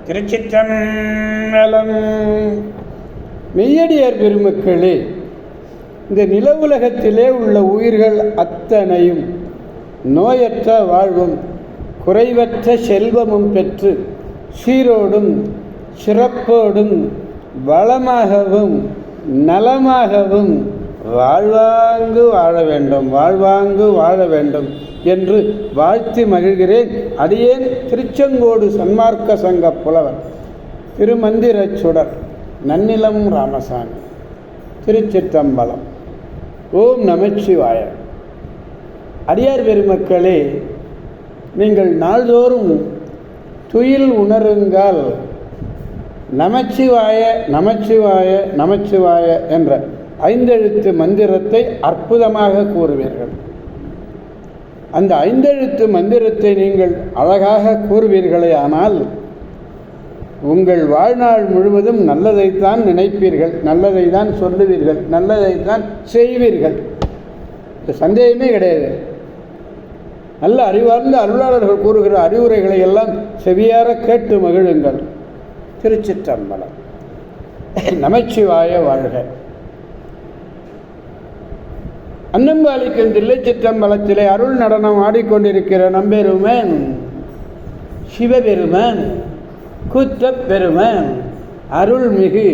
திருச்சிற்றம்பலம். மெய்யடியார் பெருமக்களே, இந்த நில உலகத்திலே உள்ள உயிர்கள் அத்தனையும் நோயற்ற வாழ்வும் குறைவற்ற செல்வமும் பெற்று சீரோடும் சிறப்போடும் வளமாகவும் நலமாகவும் வாழ்வாங்கு வாழ வேண்டும் என்று வாழ்த்தி மகிழ்கிறேன். அடியேன் திருச்செங்கோடு சன்மார்க்க சங்க புலவர் திருமந்திர சுடர் நன்னிலம் ராமசாமி. திருச்சிற்றம்பலம். ஓம் நமச்சிவாய. அடியார் பெருமக்களே, நீங்கள் நாள்தோறும் துயில் உணருங்கால் நமச்சிவாய நமச்சிவாய நமச்சிவாய என்ற 5 எழுத்து மந்திரத்தை அற்புதமாக கூறுவீர்கள். அந்த 5 எழுத்து மந்திரத்தை நீங்கள் அழகாக கூறுவீர்களே, ஆனால் உங்கள் வாழ்நாள் முழுவதும் நல்லதைத்தான் நினைப்பீர்கள், நல்லதை தான் சொல்லுவீர்கள், நல்லதைத்தான் செய்வீர்கள். சந்தேகமே கிடையாது. நல்ல அறிவார்ந்த அருளாளர்கள் கூறுகிற அறிவுரைகளை எல்லாம் செவியார கேட்டு மகிழுங்கள். திருச்சிற்றம்பலம். நமச்சிவாய வாழ்க. அன்னம்பாலிக்கும் தில்லைச்சிற்றம்பலத்திலே அருள் நடனம் ஆடிக்கொண்டிருக்கிற நம்பெருமன் சிவபெருமன் கூத்தப் பெருமன் அருள்மிகு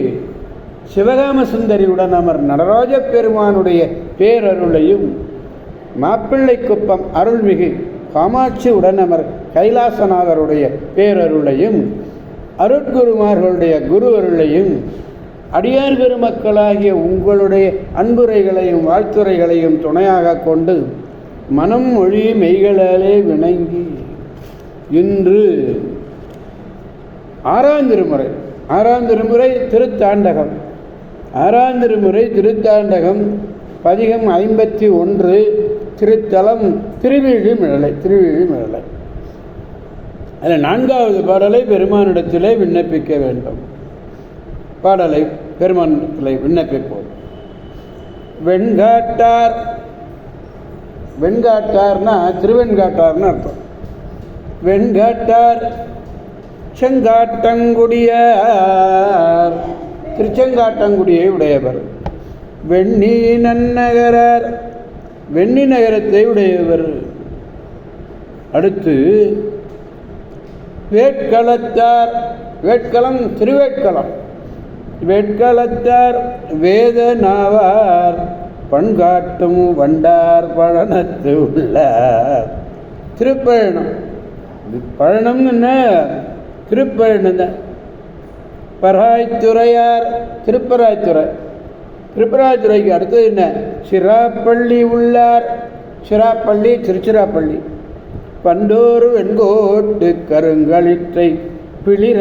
சிவகாம சுந்தரியுடன் அமர் நடராஜ பெருமானுடைய பேரருளையும், மாப்பிள்ளை குப்பம் அருள்மிகு காமாட்சி உடனமர் கைலாசநாதருடைய பேரருளையும், அருட்குருமார்களுடைய குரு அருளையும், அடியார் பெருமக்களாகிய உங்களுடைய அன்புரைகளையும் வாழ்த்துரைகளையும் துணையாக கொண்டு மனம் மொழி மெய்களாலே விளங்கி இன்று 6ஆம் திருமுறை திருத்தாண்டகம். 6ஆம் திருமுறை திருத்தாண்டகம், பதிகம் 51, திருத்தலம் திருவிழிமிழலை. அதில் 4வது பாடலை பெருமானிடத்திலே விண்ணப்பிக்க வேண்டும். பாடலை பெருமானிடத்திலே விண்ணப்பிப்போம். வெண்காட்டார்னா திருவெண்காட்டார்னு அர்த்தம். வெண்காட்டார் செங்காட்டங்குடியார், திருச்செங்காட்டங்குடியை உடையவர். வெண்ணி நன்னகரார், வெண்ணி நகரத்தை உடையவர். அடுத்து வேட்களத்தார், வேட்களம் திருவேட்களம். வேட்களத்தார் வேத நாவார், பண்காட்டும் வண்டார் பழனத்து உள்ளார். திருப்பழனம், பழனம் என்ன? திருப்பழனம் தான். பராய்த்துறையார், திருப்பராய்த்துறை. திருப்பராய்த்துறைக்கு அடுத்தது என்ன? சிராப்பள்ளி உள்ளார். சிராப்பள்ளி திருச்சிராப்பள்ளி. பண்டோரு வெண்கோட்டு கருங்களிற்றை பிளிர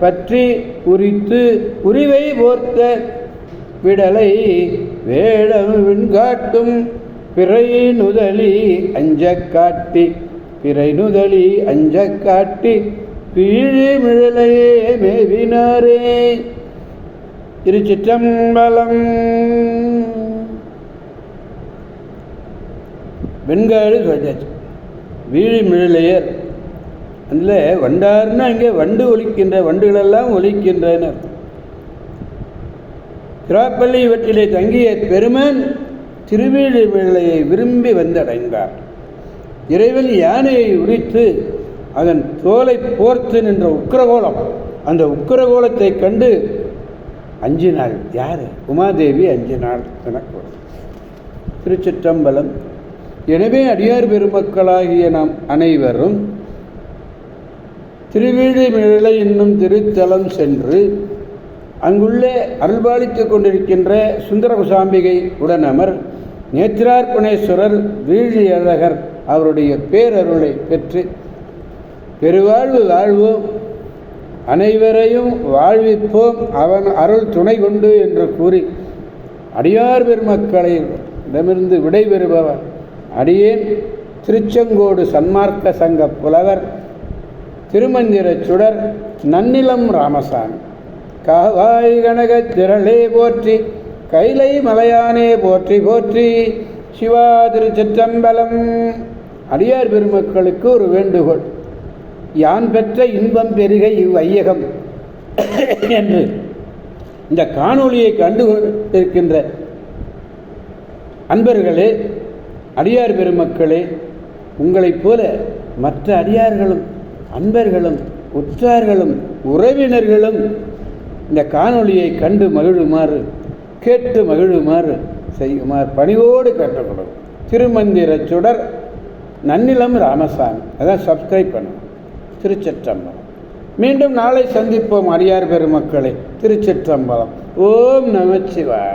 பற்றி உரித்து உரிவை போர்த்த விடலை வேடம் விண்காட்டும் பிறை நுதலி அஞ்ச காட்டி, பிறை நுதலி அஞ்ச காட்டி வீழிமிழலையே மேவினாரே. திருச்சிற்றம்பலம். வெண்காடு சொல்லியாச்சு. வீழிமிழலையர் அதில் வண்டார்னா இங்கே வண்டு ஒலிக்கின்ற, வண்டுகளெல்லாம் ஒலிக்கின்றன. திராப்பள்ளி இவற்றிலே தங்கிய பெருமன் திருவீழிமிழலையை விரும்பி வந்தடைந்தார். இறைவன் யானையை உரித்து அதன் தோலை போர்த்து நின்ற உக்கிரகோலம், அந்த உக்கிரகோலத்தை கண்டு அஞ்சினாள். யார்? உமாதேவி அஞ்சினாள் எனக்கு. திருச்சிற்றம்பலம். எனவே அடியார் பெருமக்களாகிய நாம் அனைவரும் திருவீழிமிழலை என்னும் திருத்தலம் சென்று அங்குள்ளே அருள்பாலித்துக் கொண்டிருக்கின்ற சுந்தரகுசாம்பிகை உடனமர் நேத்திரார்ப்பணேஸ்வரர் வீழியழகர் அவருடைய பேரருளை பெற்று பெருவாழ்வு வாழ்வோம், அனைவரையும் வாழ்விப்போம், அவன் அருள் துணை கொண்டு என்று கூறி அடியார் பெருமக்களிடமிருந்து விடைபெறுபவர் அடியேன் திருச்செங்கோடு சன்மார்க்க சங்க புலவர் திருமந்திர சுடர் நன்னிலம் ராமசாமி. காவாய் கனகத் திரளே போற்றி, கைலை மலையானே போற்றி போற்றி. சிவா. திருச்சிற்றம்பலம். அடியார் பெருமக்களுக்கு ஒரு வேண்டுகோள். யான் பெற்ற இன்பம் பெருக இவ்வையகம் என்று இந்த காணொளியை கண்டு இருக்கின்ற அன்பர்களே, அடியார் பெருமக்களே, உங்களைப் போல மற்ற அடியார்களும் அன்பர்களும் உற்றார்களும் உறவினர்களும் இந்த காணொளியை கண்டு மகிழுமாறு, கேட்டு மகிழுமாறு செய்யுமாறு பணிவோடு கேட்டுக்கொள்ளும். திருமந்திர சுடர் நன்னிலம் ராமசாமி, அதான் சப்ஸ்கிரைப் பண்ணணும். திருச்சிற்றம்பலம். மீண்டும் நாளை சந்திப்போம் அடியார் பெருமக்களை. திருச்சிற்றம்பலம். ஓம் நமச்சிவாய.